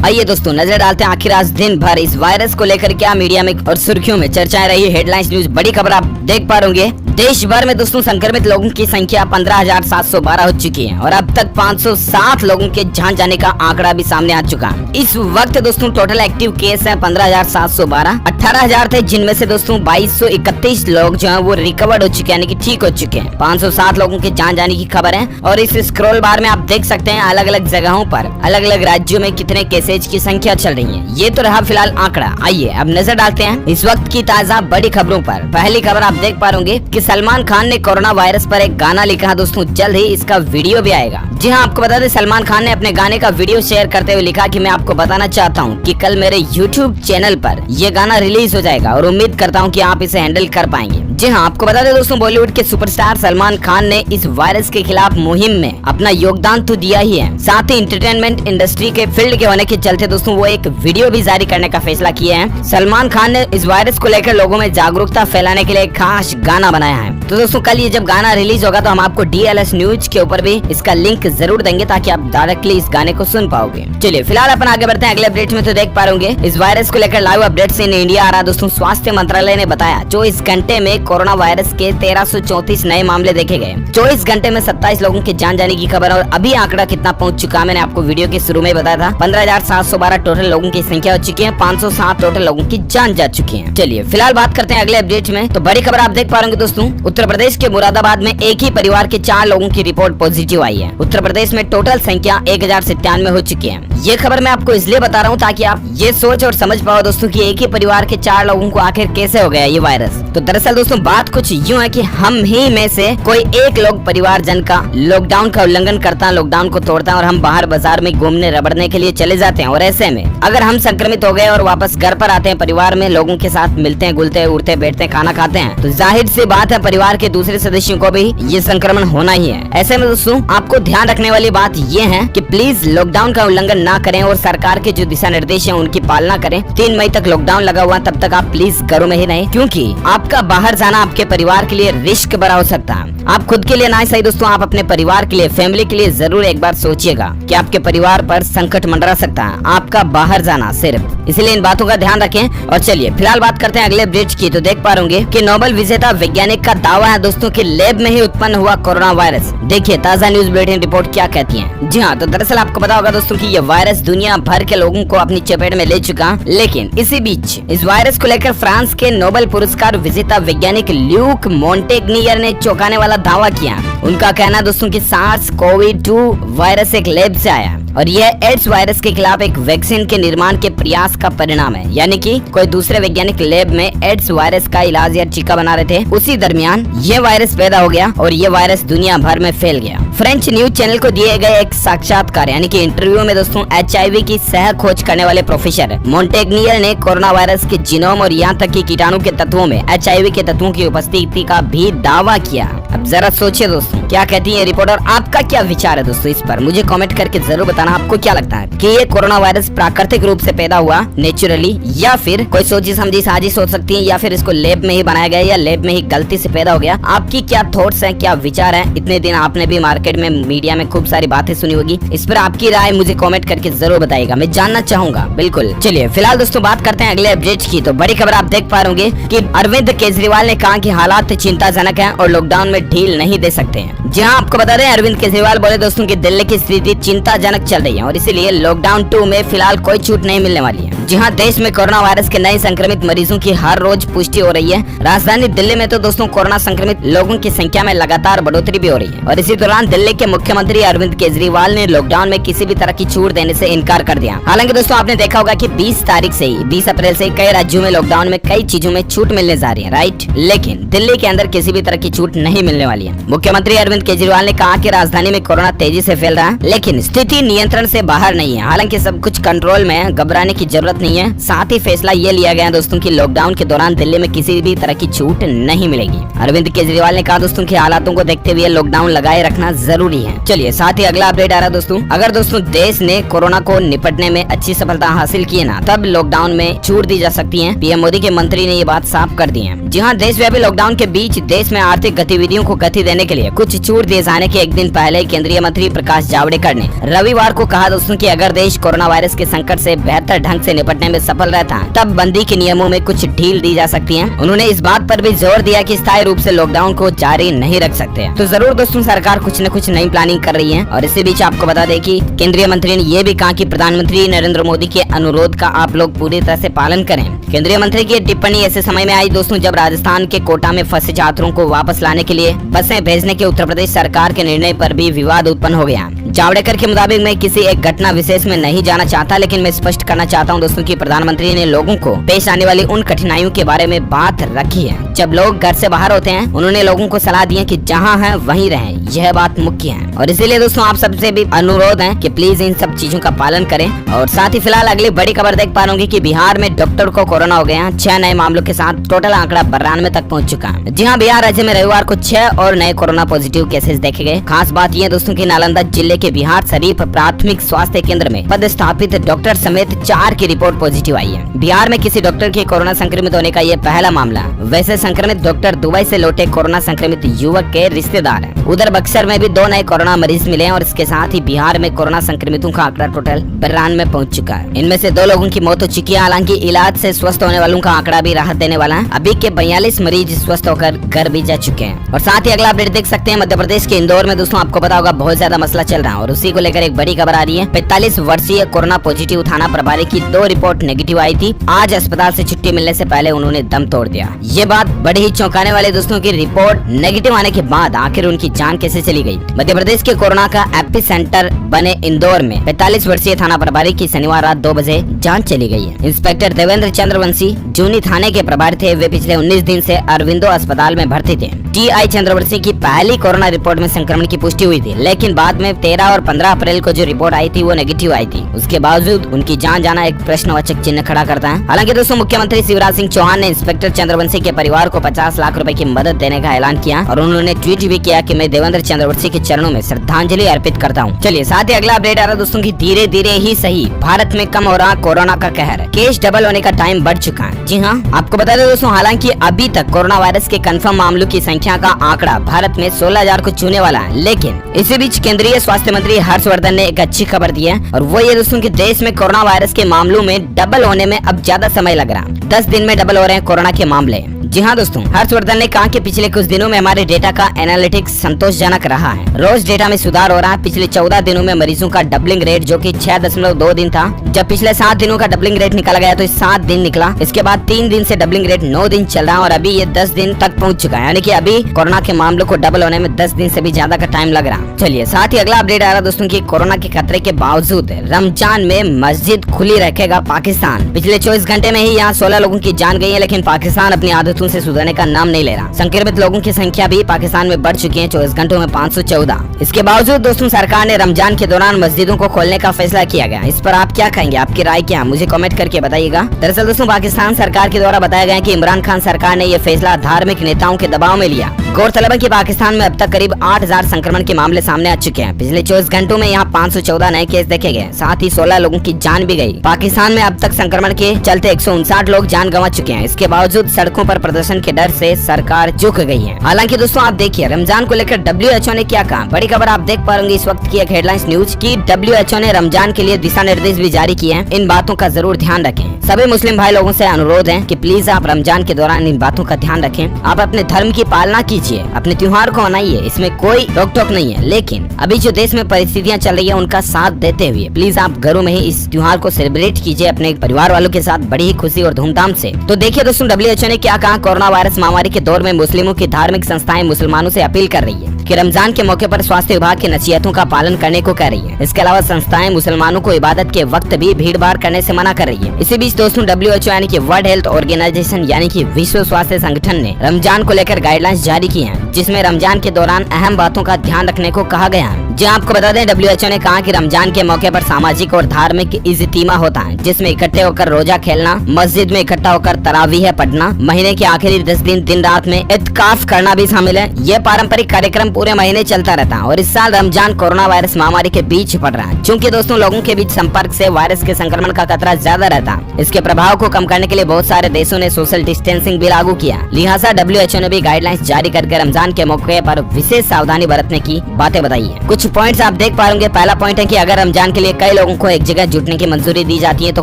आइए दोस्तों नजर डालते हैं आखिर आज दिन भर इस वायरस को लेकर क्या मीडिया में और सुर्खियों में चर्चाएं रही। हेडलाइंस न्यूज बड़ी खबर आप देख पा रहे होंगे। देश भर में दोस्तों संक्रमित लोगों की संख्या 15,712 हो चुकी है और अब तक 507 लोगों के जान जाने का आंकड़ा भी सामने आ चुका है। इस वक्त दोस्तों टोटल एक्टिव केस है 15,712। 18,000 थे जिनमें से दोस्तों 2,231 लोग जो है वो रिकवर्ड हो चुके हैं, यानी कि ठीक हो चुके हैं। 507 लोगों के जान जाने की खबर है और इस स्क्रॉल बार में आप देख सकते हैं अलग अलग जगहों पर अलग अलग राज्यों में कितने केसेज की संख्या चल रही है। ये तो रहा फिलहाल आंकड़ा। आइए अब नजर डालते हैं इस वक्त की ताजा बड़ी खबरों पर। पहली खबर आप देख पा रहे कि सलमान खान ने कोरोना वायरस पर एक गाना लिखा है दोस्तों, जल्द ही इसका वीडियो भी आएगा। जी हाँ, आपको बता दें सलमान खान ने अपने गाने का वीडियो शेयर करते हुए लिखा कि मैं आपको बताना चाहता हूँ कि कल मेरे YouTube चैनल पर यह गाना रिलीज हो जाएगा और उम्मीद करता हूँ कि आप इसे हैंडल कर पाएंगे। जी हाँ, आपको बता दें दोस्तों बॉलीवुड के सुपरस्टार सलमान खान ने इस वायरस के खिलाफ मुहिम में अपना योगदान तो दिया ही है, साथ ही एंटरटेनमेंट इंडस्ट्री के फील्ड के होने के चलते दोस्तों वो एक वीडियो भी जारी करने का फैसला किया है। सलमान खान ने इस वायरस को लेकर लोगों में जागरूकता फैलाने के लिए एक खास गाना बनाया है। तो दोस्तों कल ये जब गाना रिलीज होगा तो हम आपको DLS न्यूज के ऊपर भी इसका लिंक जरूर देंगे ताकि आप डायरेक्टली इस गाने को सुन पाओगे। चलिए फिलहाल अपन आगे बढ़ते हैं अगले अपडेट में। तो देख पा रहे इस वायरस को लेकर लाइव अपडेट्स इन इंडिया आ रहा दोस्तों। स्वास्थ्य मंत्रालय ने बताया 24 घंटे में कोरोना वायरस के 1334 नए मामले देखे गए। 24 घंटे में 27 लोगों के जान जाने की खबर। और अभी आंकड़ा कितना पहुंच चुका है मैंने आपको वीडियो के शुरू में बताया था। 15,712 टोटल लोगों की संख्या हो चुकी है। 507 टोटल लोगों की जान जा चुकी है। चलिए फिलहाल बात करते हैं अगले अपडेट में। तो बड़ी खबर आप देख पा रहे दोस्तों, उत्तर प्रदेश के मुरादाबाद में एक ही परिवार के 4 लोगों की रिपोर्ट पॉजिटिव आई है। उत्तर प्रदेश में टोटल संख्या 1097 हो चुकी है। ये खबर मैं आपको इसलिए बता रहा हूँ ताकि आप ये सोच और समझ पाओ दोस्तों कि एक ही परिवार के 4 लोगों को आखिर कैसे हो गया ये वायरस। तो दरअसल दोस्तों बात कुछ यूँ है कि हम ही में से कोई एक लोग परिवार जन का लॉकडाउन का उल्लंघन करता है, लॉकडाउन को तोड़ता है और हम बाहर बाजार में घूमने रबड़ने के लिए चले जाते हैं। और ऐसे में अगर हम संक्रमित हो गए और वापस घर पर आते हैं, परिवार में लोगों के साथ मिलते हैं, घुलते हैं, उठते बैठते हैं, खाना खाते हैं, तो जाहिर सी बात है परिवार के दूसरे सदस्यों को भी ये संक्रमण होना ही है। ऐसे में दोस्तों आपको ध्यान रखने वाली बात ये है कि प्लीज लॉकडाउन का उल्लंघन ना करें और सरकार के जो दिशा निर्देश हैं उनकी पालना करें। 3 मई तक लॉकडाउन लगा हुआ, तब तक आप प्लीज घरों में ही रहें, क्योंकि आपका बाहर जाना आपके परिवार के लिए रिस्क भरा हो सकता है। आप खुद के लिए ना सही दोस्तों, आप अपने परिवार के लिए, फैमिली के लिए जरूर एक बार सोचिएगा कि आपके परिवार पर संकट मंडरा सकता है आपका बाहर जाना सिर्फ, इसलिए इन बातों का ध्यान रखें। और चलिए फिलहाल बात करते हैं अगले अपडेट की। तो देख पा रहे कि नोबेल विजेता वैज्ञानिक का दावा है दोस्तों कि लैब में ही उत्पन्न हुआ कोरोना वायरस। देखिए ताजा न्यूज बुलेटिन रिपोर्ट क्या कहती है। जी हाँ, तो दरअसल आपको पता होगा दोस्तों कि ये वायरस दुनिया भर के लोगों को अपनी चपेट में ले चुका, लेकिन इसी बीच इस वायरस को लेकर फ्रांस के नोबेल पुरस्कार विजेता वैज्ञानिक ल्यूक मोंटेग्नियर ने चौंकाने वाला दावा किया। उनका कहना दोस्तों कि SARS-CoV-2 वायरस एक लैब से आया और यह एड्स वायरस के खिलाफ एक वैक्सीन के निर्माण के प्रयास का परिणाम है। यानी कि कोई दूसरे वैज्ञानिक लैब में एड्स वायरस का इलाज या टीका बना रहे थे, उसी दरमियान ये वायरस पैदा हो गया और ये वायरस दुनिया भर में फैल गया। फ्रेंच न्यूज चैनल को दिए गए एक साक्षात्कार यानी कि इंटरव्यू में दोस्तों HIV की सह खोज करने वाले प्रोफेसर मोंटेग्नियर ने कोरोना वायरस के जीनोम और यहाँ तक कि कीटाणु के तत्वों में HIV के तत्वों की उपस्थिति का भी दावा किया। अब जरा सोचिए दोस्तों क्या कहती है रिपोर्ट और आपका क्या विचार है दोस्तों इस पर, मुझे कमेंट करके जरूर बताना। आपको क्या लगता है कि ये कोरोना वायरस प्राकृतिक रूप से पैदा हुआ नेचुरली, या फिर कोई सोची समझी साजिश हो सकती है, या फिर इसको लैब में ही बनाया गया या लैब में ही गलती से पैदा हो गया। आपकी क्या थॉट्स हैं, क्या विचार हैं? इतने दिन आपने भी मार्केट में मीडिया में खूब सारी बातें सुनी होगी, इस पर आपकी राय मुझे कमेंट करके जरूर बताइएगा, मैं जानना चाहूंगा। बिल्कुल चलिए फिलहाल दोस्तों बात करते हैं अगले अपडेट की। तो बड़ी खबर आप देख पा रहे कि अरविंद केजरीवाल ने कहा कि हालात चिंताजनक हैं और लॉकडाउन में ढील नहीं दे सकते हैं। जी हाँ, आपको बता दें अरविंद केजरीवाल बोले दोस्तों कि दिल्ली की स्थिति चिंताजनक चल रही है और इसीलिए लॉकडाउन 2 में फिलहाल कोई छूट नहीं मिलने वाली है। जी हाँ, देश में कोरोना वायरस के नए संक्रमित मरीजों की हर रोज पुष्टि हो रही है। राजधानी दिल्ली में तो दोस्तों कोरोना संक्रमित लोगों की संख्या में लगातार बढ़ोतरी भी हो रही है और इसी दौरान दिल्ली के मुख्यमंत्री अरविंद केजरीवाल ने लॉकडाउन में किसी भी तरह की छूट देने से इनकार कर दिया। हालांकि दोस्तों आपने देखा होगा कि 20 अप्रैल से कई राज्यों में लॉकडाउन में कई चीजों में छूट मिलने जा रही है, राइट, लेकिन दिल्ली के अंदर किसी भी तरह की छूट नहीं मिलने वाली है। मुख्यमंत्री अरविंद केजरीवाल ने कहा कि राजधानी में कोरोना तेजी से फैल रहा है, लेकिन स्थिति नियंत्रण से बाहर नहीं है। हालांकि सब कुछ कंट्रोल में है, घबराने की जरूरत जरूरत नहीं है। साथ ही फैसला ये लिया गया दोस्तों की लॉकडाउन के दौरान दिल्ली में किसी भी तरह की छूट नहीं मिलेगी। अरविंद केजरीवाल ने कहा दोस्तों की हालातों को देखते हुए लॉकडाउन लगाए रखना जरूरी है। चलिए साथ ही अगला अपडेट आ रहा दोस्तों, अगर दोस्तों देश ने कोरोना को निपटने में अच्छी सफलता हासिल की है ना, तब लॉकडाउन में छूट दी जा सकती है। पीएम मोदी के मंत्री ने ये बात साफ कर दी है। जी हाँ, देशव्यापी लॉकडाउन के बीच देश में आर्थिक गतिविधियों को गति देने के लिए कुछ छूट दिए जाने के एक दिन पहले केंद्रीय मंत्री प्रकाश जावड़ेकर ने रविवार को कहा दोस्तों कि अगर देश कोरोना वायरस के संकट से बेहतर ढंग से निपटने में सफल रहता है तब बंदी के नियमों में कुछ ढील दी जा सकती है। उन्होंने इस बात पर भी जोर दिया कि स्थायी रूप से लॉकडाउन को जारी नहीं रख सकते। तो जरूर दोस्तों सरकार कुछ न कुछ नई प्लानिंग कर रही है। और इसी बीच आपको बता दें कि केंद्रीय मंत्री ने ये भी कहा कि प्रधानमंत्री नरेंद्र मोदी के अनुरोध का आप लोग पूरी तरह से पालन करें। केंद्रीय मंत्री की टिप्पणी ऐसे समय में आई दोस्तों जब राजस्थान के कोटा में फंसे छात्रों को वापस लाने के लिए बसें भेजने के उत्तर प्रदेश सरकार के निर्णय पर भी विवाद उत्पन्न हो गया। जावड़ेकर के मुताबिक मैं किसी एक घटना विशेष में नहीं जाना चाहता, लेकिन मैं स्पष्ट करना चाहता हूं दोस्तों कि प्रधानमंत्री ने लोगों को पेश आने वाली उन कठिनाइयों के बारे में बात रखी है। जब लोग घर से बाहर होते हैं उन्होंने लोगों को सलाह दी है कि जहां हैं वहीं रहें, यह बात मुख्य है। और इसीलिए दोस्तों आप सबसे भी अनुरोध है कि प्लीज इन सब चीजों का पालन करें। और साथ ही फिलहाल अगली बड़ी खबर देख पा रहे कि बिहार में डॉक्टर को कोरोना हो गया। 6 नए मामलों के साथ टोटल आंकड़ा 92 तक पहुँच चुका है। जी हाँ, बिहार राज्य में रविवार को 6 और नए कोरोना पॉजिटिव केसेस देखे गए। खास बात यह दोस्तों की नालंदा जिले के बिहार शरीफ प्राथमिक स्वास्थ्य केंद्र में पदस्थापित डॉक्टर समेत 4 की रिपोर्ट पॉजिटिव आई है। बिहार में किसी डॉक्टर के कोरोना संक्रमित होने का ये पहला मामला। वैसे संक्रमित डॉक्टर दुबई से लौटे कोरोना संक्रमित युवक के रिश्तेदार हैं। उधर बक्सर में भी 2 नए कोरोना मरीज मिले हैं और इसके साथ ही बिहार में कोरोना संक्रमितों का आंकड़ा टोटल 92 पहुंच चुका है। इनमें से 2 लोगों की मौत हो चुकी है। हालांकि इलाज से स्वस्थ होने वालों का आंकड़ा भी राहत देने वाला है। अभी के 42 मरीज स्वस्थ होकर घर भी जा चुके हैं। और साथ ही अगला अपडेट देख सकते हैं, मध्य प्रदेश के इंदौर में दोस्तों आपको पता होगा बहुत ज्यादा मसला चल रहा है और उसी को लेकर एक बड़ी खबर आ रही है। 45 वर्षीय कोरोना पॉजिटिव थाना प्रभारी की 2 रिपोर्ट नेगेटिव आई थी। आज अस्पताल से छुट्टी मिलने से पहले उन्होंने दम तोड़ दिया। ये बात बड़ी ही चौंकाने वाले दोस्तों की रिपोर्ट नेगेटिव आने के बाद आखिर उनकी जान कैसे चली गई। मध्य प्रदेश के कोरोना का एपी सेंटर बने इंदौर में 45 वर्षीय थाना प्रभारी की शनिवार रात 2 बजे जान चली गई है। इंस्पेक्टर देवेंद्र चंद्रवंशी जूनी थाने के प्रभारी थे। वे पिछले 19 दिन से अरविंदो अस्पताल में भर्ती थे। टीआई चंद्रवंशी की पहली कोरोना रिपोर्ट में संक्रमण की पुष्टि हुई थी, लेकिन बाद में 13 और 15 अप्रैल को जो रिपोर्ट आई थी वो नेगेटिव आई थी। उसके बावजूद उनकी जान जाना एक प्रश्नवाचक चिन्ह खड़ा करता है। हालांकि दोस्तों मुख्यमंत्री शिवराज सिंह चौहान ने इंस्पेक्टर चंद्रवंशी के परिवार को 50 लाख रुपए की मदद देने का ऐलान किया और उन्होंने ट्वीट भी किया कि मैं देवेंद्र चंद्रवंशी के चरणों में श्रद्धांजलि अर्पित करता हूं। चलिए साथ ही अगला अपडेट आ रहा दोस्तों की धीरे धीरे ही सही भारत में कम हो रहा कोरोना का कहर। केस डबल होने का टाइम बढ़ चुका है। जी हाँ, आपको बता दें दोस्तों, हालांकि अभी तक कोरोना वायरस के कंफर्म मामलों की संख्या का आंकड़ा भारत में 16,000 को छूने वाला है, लेकिन इसी बीच केंद्रीय स्वास्थ्य मंत्री हर्षवर्धन ने एक अच्छी खबर दी है और वो ये दोस्तों कि देश में कोरोना वायरस के मामलों में डबल होने में अब ज्यादा समय लग रहा। 10 दिन में डबल हो रहे हैं कोरोना के मामले। जी हाँ दोस्तों, हर्षवर्धन ने कहा कि पिछले कुछ दिनों में हमारे डेटा का एनालिटिक्स संतोषजनक रहा है। रोज डेटा में सुधार हो रहा है। पिछले 14 दिनों में मरीजों का डबलिंग रेट जो कि 6.2 दिन था, जब पिछले 7 दिनों का डबलिंग रेट निकाला गया तो 7 दिन निकला। इसके बाद 3 दिन से डबलिंग रेट 9 दिन चल रहा है और अभी ये 10 दिन तक पहुंच चुका है। यानी कि अभी कोरोना के मामलों को डबल होने में 10 दिन से भी ज्यादा का टाइम लग रहा। चलिए साथ ही अगला अपडेट आ रहा दोस्तों की कोरोना के खतरे के बावजूद रमजान में मस्जिद खुली रखेगा पाकिस्तान। पिछले 24 घंटे में ही यहाँ 16 लोगों की जान गई है, लेकिन पाकिस्तान अपनी आदतों से सुधरने का नाम नहीं ले रहा। संक्रमित लोगों की संख्या भी पाकिस्तान में बढ़ चुकी है, 24 घंटों में 514। इसके बावजूद दोस्तों सरकार ने रमजान के दौरान मस्जिदों को खोलने का फैसला किया गया। इस पर आप क्या कहेंगे, आपकी राय क्या है, मुझे कमेंट करके बताइएगा। दरअसल दोस्तों पाकिस्तान सरकार के द्वारा बताया गया कि इमरान खान सरकार ने यह फैसला धार्मिक नेताओं के दबाव में लिया। गौरतलब है कि पाकिस्तान में अब तक करीब 8,000 संक्रमण के मामले सामने आ चुके हैं। पिछले 24 घंटों में यहाँ 514 नए केस देखे गए, साथ ही 16 लोगों की जान भी गई। पाकिस्तान में अब तक संक्रमण के चलते 159 लोग जान गंवा चुके हैं। इसके बावजूद सड़कों पर प्रदर्शन के डर से सरकार झुक गई है। हालांकि दोस्तों आप देखिए रमजान को लेकर WHO ने क्या कहा। बड़ी खबर आप देख पा रहे इस वक्त की एक हेडलाइंस न्यूज की WHO ने रमजान के लिए दिशा निर्देश भी जारी किए हैं। इन बातों का जरूर ध्यान रखें। सभी मुस्लिम भाई लोगों से अनुरोध है कि प्लीज आप रमजान के दौरान इन बातों का ध्यान रखें। आप अपने धर्म की पालना कीजिए, अपने त्योहार को मनाइए, इसमें कोई रोक टोक नहीं है। लेकिन अभी जो देश में परिस्थितियां चल रही है उनका साथ देते हुए प्लीज आप घरों में ही इस त्योहार को सेलिब्रेट कीजिए अपने परिवार वालों के साथ बड़ी ही खुशी और धूमधाम से। तो देखिए दोस्तों WHO ने क्या कहा। कोरोना वायरस महामारी के दौर में मुस्लिमों की धार्मिक संस्थाएं मुसलमानों से अपील कर रही है कि रमजान के मौके पर स्वास्थ्य विभाग की नसीहतों का पालन करने को कह रही है। इसके अलावा संस्थाएं मुसलमानों को इबादत के वक्त भी भीड़ भाड़ करने से मना कर रही है। इसी बीच दोस्तों WHO यानी कि वर्ल्ड हेल्थ ऑर्गेनाइजेशन यानी कि विश्व स्वास्थ्य संगठन ने रमजान को लेकर गाइडलाइंस जारी की हैं, जिसमें रमजान के दौरान अहम बातों का ध्यान रखने को कहा गया है। जी आपको बता दें, WHO ने कहा कि रमजान के मौके पर सामाजिक और धार्मिक इज्तिमा होता है, जिसमें इकट्ठे होकर रोजा खेलना, मस्जिद में इकट्ठा होकर तरावीह पढ़ना, महीने के आखिरी 10 दिन रात में इत्काफ करना भी शामिल है। ये पारंपरिक कार्यक्रम पूरे महीने चलता रहता है और इस साल रमजान कोरोना वायरस महामारी के बीच पड़ रहा है। चूँकि दोस्तों लोगों के बीच संपर्क से वायरस के संक्रमण का खतरा ज्यादा रहता है, इसके प्रभाव को कम करने के लिए बहुत सारे देशों ने सोशल डिस्टेंसिंग भी लागू किया। लिहाजा WHO ने भी गाइडलाइंस जारी करके रमजान के मौके पर विशेष सावधानी बरतने की बातें बताई है। कुछ पॉइंट्स आप देख पा रहे। पहला पॉइंट है कि अगर रमजान के लिए कई लोगों को एक जगह जुटने की मंजूरी दी जाती है तो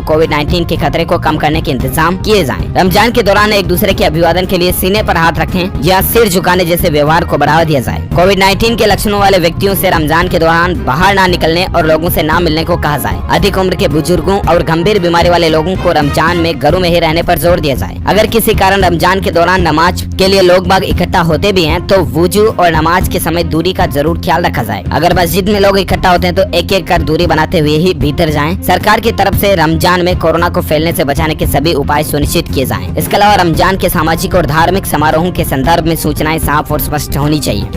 कोविड-19 के खतरे को कम करने के इंतजाम किए जाएं। रमजान के दौरान एक दूसरे के अभिवादन के लिए सीने पर हाथ रखें या सिर झुकाने जैसे व्यवहार को बढ़ावा दिया जाए। कोविड-19 के लक्षणों वाले व्यक्तियों से रमजान के दौरान बाहर ना निकलने और लोगों से ना मिलने को कहा जाए। अधिक उम्र के बुजुर्गों और गंभीर बीमारी वाले लोगों को रमजान में घरों में ही रहने पर जोर दिया जाए। अगर किसी कारण रमजान के दौरान नमाज के लिए लोग बाग इकट्ठा होते भी हैं तो वुजू और नमाज के समय दूरी का जरूर ख्याल रखा जाए। अगर मस्जिद में लोग इकट्ठा होते हैं तो एक एक कर दूरी बनाते हुए ही भीतर जाएं। सरकार की तरफ से रमजान में कोरोना को फैलने से बचाने के सभी उपाय सुनिश्चित किए जाएं। इसके अलावा रमजान के सामाजिक और धार्मिक समारोहों के संदर्भ में सूचनाएं साफ और स्पष्ट होनी चाहिए।